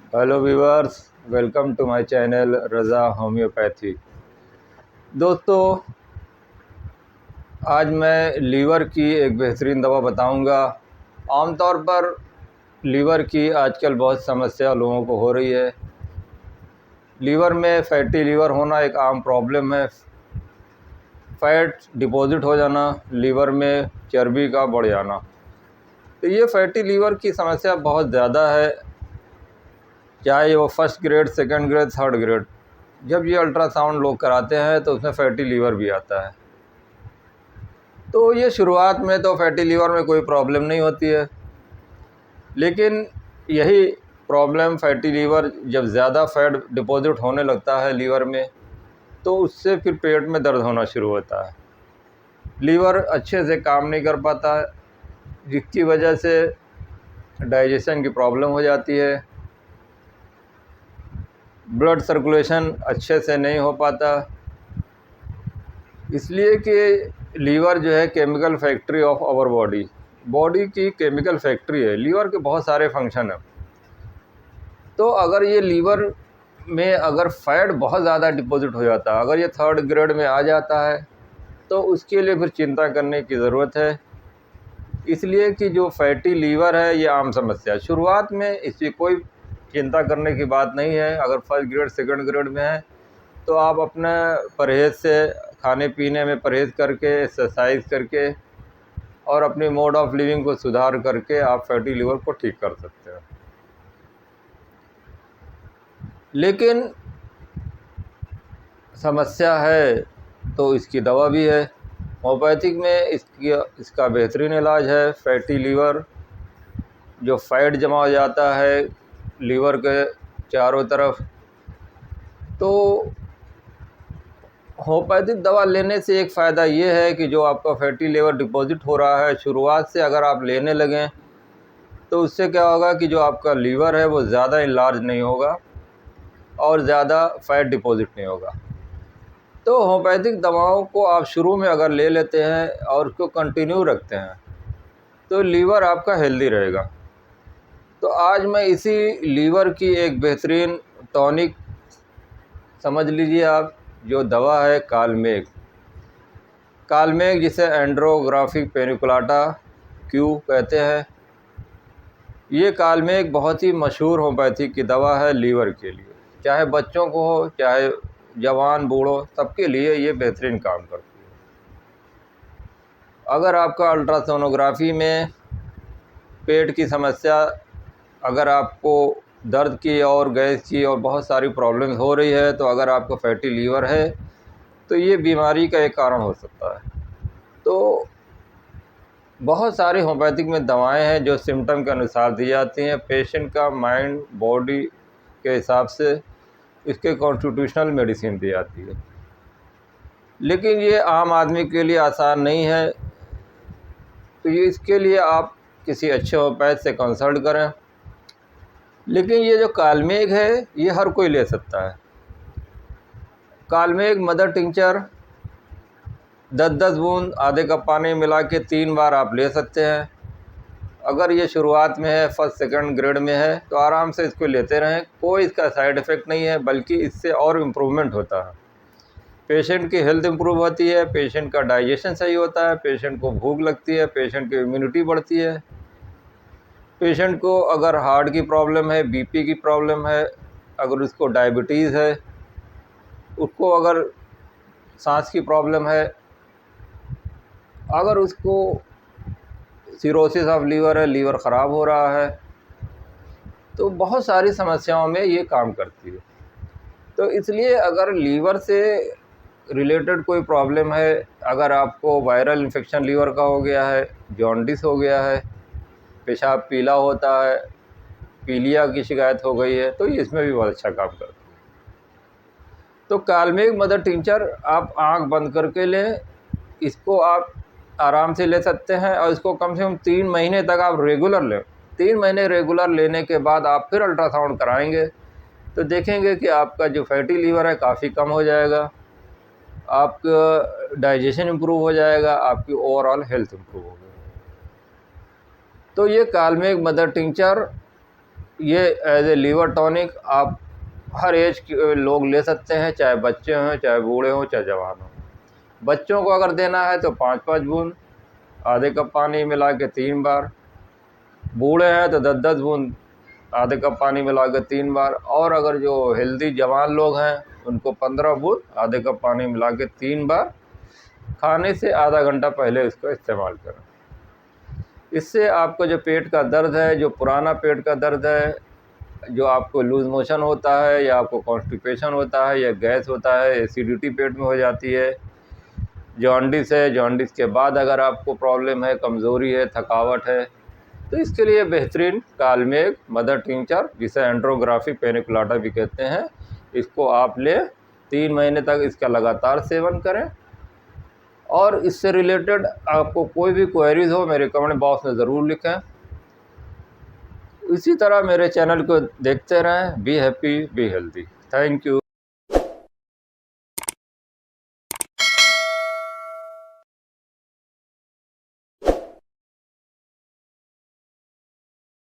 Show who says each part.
Speaker 1: Hello viewers, welcome to my channel Raza homeopathy. दोस्तों, आज मैं लीवर की एक बेहतरीन दवा बताऊंगा। आमतौर पर लीवर की आजकल बहुत समस्या लोगों को हो रही है। लीवर में फैटी लीवर होना एक आम प्रॉब्लम है। फैट डिपॉजिट हो जाना, लीवर में चर्बी का बढ़ जाना। तो ये फैटी लीवर की समस्या बहुत ज़्यादा है, चाहे वो first grade, second grade, third grade. जब ये अल्ट्रासाउंड लोग कराते हैं तो उसमें फैटी लीवर भी आता है। तो ये शुरुआत में तो फैटी लीवर में कोई प्रॉब्लम नहीं होती है, लेकिन यही प्रॉब्लम फैटी लीवर जब ज़्यादा फैट डिपॉजिट होने लगता है लीवर में, तो उससे फिर पेट में दर्द होना शुरू होता है। लीवर अच्छे से काम नहीं कर पाता है, जिसकी वजह से डाइजेशन की प्रॉब्लम हो जाती है। ब्लड सर्कुलेशन अच्छे से नहीं हो पाता, इसलिए कि लीवर जो है chemical factory of our body की केमिकल फैक्ट्री है। लीवर के बहुत सारे फंक्शन हैं। तो अगर ये लीवर में अगर फैट बहुत ज़्यादा डिपॉजिट हो जाता है, अगर ये थर्ड ग्रेड में आ जाता है, तो उसके लिए फिर चिंता करने की ज़रूरत है। इसलिए कि जो फैटी लीवर है ये आम समस्या है। शुरुआत में इसकी कोई चिंता करने की बात नहीं है। अगर फर्स्ट ग्रेड, सेकंड ग्रेड में है तो आप अपने परहेज़ से, खाने पीने में परहेज़ करके, एक्सरसाइज करके और अपनी मोड ऑफ लिविंग को सुधार करके आप फैटी लीवर को ठीक कर सकते हैं। लेकिन समस्या है तो इसकी दवा भी है। होम्योपैथिक में इसका बेहतरीन इलाज है। फैटी लीवर, जो फैट जमा हो जाता है लीवर के चारों तरफ, तो होम्योपैथिक दवा लेने से एक फ़ायदा ये है कि जो आपका फैटी लीवर डिपॉजिट हो रहा है, शुरुआत से अगर आप लेने लगें तो उससे क्या होगा कि जो आपका लीवर है वो ज़्यादा इनलार्ज नहीं होगा और ज़्यादा फैट डिपॉजिट नहीं होगा। तो होम्योपैथिक दवाओं को आप शुरू में अगर ले लेते हैं और उसको कंटिन्यू रखते हैं तो लीवर आपका हेल्दी रहेगा। तो आज मैं इसी लीवर की एक बेहतरीन टॉनिक, समझ लीजिए आप, जो दवा है कालमेघ, जिसे एंड्रोग्राफिक पेनिकुलाटा क्यू कहते हैं। ये कालमेघ बहुत ही मशहूर होम्योपैथिक की दवा है लीवर के लिए। चाहे बच्चों को हो, चाहे जवान बूढ़ों, सबके लिए ये बेहतरीन काम करती है। अगर आपका अल्ट्रासोनोग्राफी में पेट की समस्या, अगर आपको दर्द की और गैस की और बहुत सारी प्रॉब्लम्स हो रही है, तो अगर आपका फैटी लीवर है तो ये बीमारी का एक कारण हो सकता है। तो बहुत सारी होम्योपैथिक में दवाएं हैं जो सिम्टम के अनुसार दी जाती हैं। पेशेंट का माइंड, बॉडी के हिसाब से इसके कॉन्स्टिट्यूशनल मेडिसिन दी जाती है। लेकिन ये आम आदमी के लिए आसान नहीं है, तो ये इसके लिए आप किसी अच्छे होम्योपैथ से कंसल्ट करें। लेकिन ये जो कालमेघ है ये हर कोई ले सकता है। कालमेघ मदर टिंचर 10-10 बूंद आधे कप पानी मिला के 3 बार आप ले सकते हैं। अगर ये शुरुआत में है, फर्स्ट सेकंड ग्रेड में है, तो आराम से इसको लेते रहें। कोई इसका साइड इफ़ेक्ट नहीं है, बल्कि इससे और इम्प्रूवमेंट होता है। पेशेंट की हेल्थ इम्प्रूव होती है, पेशेंट का डाइजेशन सही होता है, पेशेंट को भूख लगती है, पेशेंट की इम्यूनिटी बढ़ती है। पेशेंट को अगर हार्ट की प्रॉब्लम है, बीपी की प्रॉब्लम है, अगर उसको डायबिटीज़ है, उसको अगर सांस की प्रॉब्लम है, अगर उसको सिरोसिस ऑफ लीवर है, लीवर ख़राब हो रहा है, तो बहुत सारी समस्याओं में ये काम करती है। तो इसलिए अगर लीवर से रिलेटेड कोई प्रॉब्लम है, अगर आपको वायरल इन्फेक्शन लीवर का हो गया है, जॉन्डिस हो गया है, पेशाब पीला होता है, पीलिया की शिकायत हो गई है, तो ये इसमें भी बहुत अच्छा काम करता है। तो कालमेघ मदर टिंचर आप आंख बंद करके लें। इसको आप आराम से ले सकते हैं और इसको कम से कम 3 महीने तक आप रेगुलर लें। 3 महीने रेगुलर लेने के बाद आप फिर अल्ट्रासाउंड कराएंगे तो देखेंगे कि आपका जो फैटी लीवर है काफ़ी कम हो जाएगा, आपका डाइजेशन इम्प्रूव हो जाएगा, आपकी ओवरऑल हेल्थ इम्प्रूव होगी। तो ये कालमेघ मदर टिंचर ये एज ए लीवर टॉनिक आप हर एज के लोग ले सकते हैं, चाहे बच्चे हों, चाहे बूढ़े हों, चाहे जवान हों। बच्चों को अगर देना है तो 5-5 बूंद आधे कप पानी मिला के 3 बार, बूढ़े हैं तो 10-10 बूंद आधे कप पानी मिला के 3 बार, और अगर जो हेल्दी जवान लोग हैं उनको 15 बूंद आधे कप पानी मिला के 3 बार खाने से आधा घंटा पहले इसका इस्तेमाल करें। इससे आपको जो पेट का दर्द है, जो पुराना पेट का दर्द है, जो आपको लूज़ मोशन होता है या आपको कॉन्स्टिपेशन होता है या गैस होता है, एसिडिटी पेट में हो जाती है, जॉन्डिस है, जॉन्डिस के बाद अगर आपको प्रॉब्लम है, कमज़ोरी है, थकावट है, तो इसके लिए बेहतरीन कालमेघ मदर टिंचर, जिसे एंड्रोग्राफी पेनिकुलाटा भी कहते हैं, इसको आप लें। 3 महीने तक इसका लगातार सेवन करें। और इससे रिलेटेड आपको कोई भी क्वेरीज़ हो मेरे कमेंट बॉक्स में ज़रूर लिखें। इसी तरह मेरे चैनल को देखते रहें। Be happy, be healthy. Thank you.